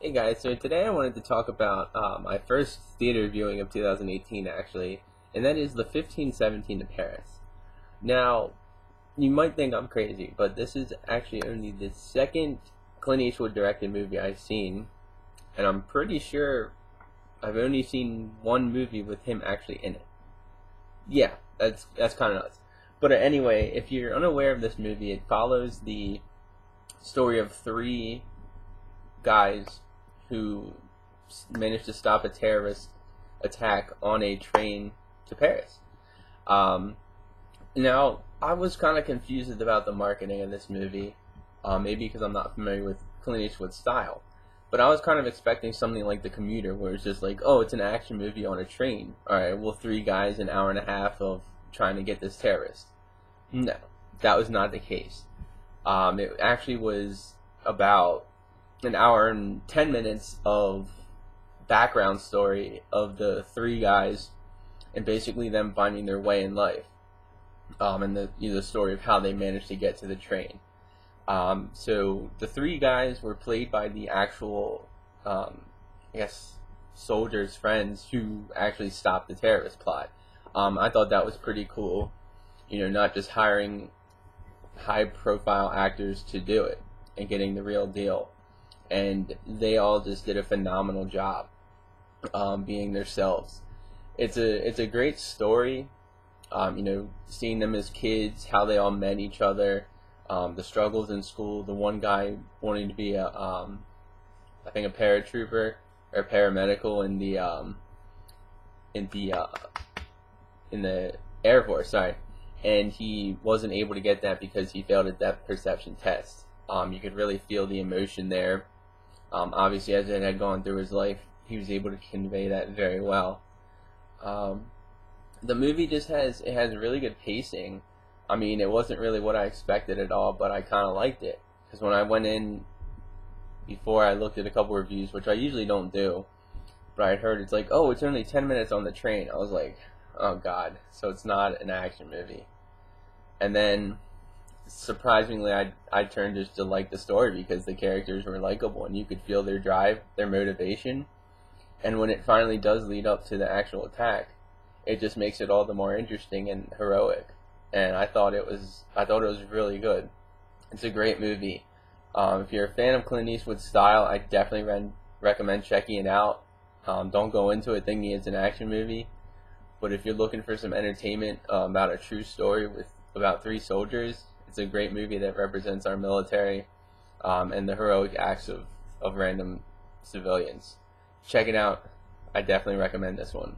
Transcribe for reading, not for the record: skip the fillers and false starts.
Hey guys, so today I wanted to talk about my first theater viewing of 2018 actually, and that is the 1517 to Paris. Now, you might think I'm crazy, but this is actually only the second Clint Eastwood directed movie I've seen, and I'm pretty sure I've only seen one movie with him actually in it. Yeah, that's kind of nuts. But anyway, if you're unaware of this movie, it follows the story of three guys who managed to stop a terrorist attack on a train to Paris. Um, Now, I was kind of confused about the marketing of this movie, maybe because I'm not familiar with Clint Eastwood's style. But I was kind of expecting something like The Commuter, where it's just like, oh, it's an action movie on a train. All right, well, three guys, an hour and a half of trying to get this terrorist. No, that was not the case. It actually was about an hour and 10 minutes of background story of the three guys and basically them finding their way in life, and the story of how they managed to get to the train. So the three guys were played by the actual, I guess, soldiers' friends who actually stopped the terrorist plot. I thought that was pretty cool. Not just hiring high-profile actors to do it and getting the real deal. And they all just did a phenomenal job, being themselves. It's a great story. Seeing them as kids, how they all met each other, the struggles in school. The one guy wanting to be I think a paratrooper or paramedical in the uh, in the Air Force, sorry, and he wasn't able to get that because he failed a depth perception test. You could really feel the emotion there. Obviously, as it had gone through his life, he was able to convey that very well. Um, the movie just has really good pacing. I mean, it wasn't really what I expected at all, but I kind of liked it because when I went in before, I looked at a couple reviews, which I usually don't do, but I heard it's like, oh, it's only 10 minutes on the train. I was like, oh god, so it's not an action movie. And then surprisingly, I turned just to like the story because the characters were likable and you could feel their drive, their motivation. And when it finally does lead up to the actual attack, it just makes it all the more interesting and heroic. And I thought it was really good. It's a great movie. If you're a fan of Clint Eastwood's style, I definitely recommend checking it out. Don't go into it thinking it's an action movie, but if you're looking for some entertainment about a true story with about three soldiers, it's a great movie that represents our military, and the heroic acts of random civilians. Check it out. I definitely recommend this one.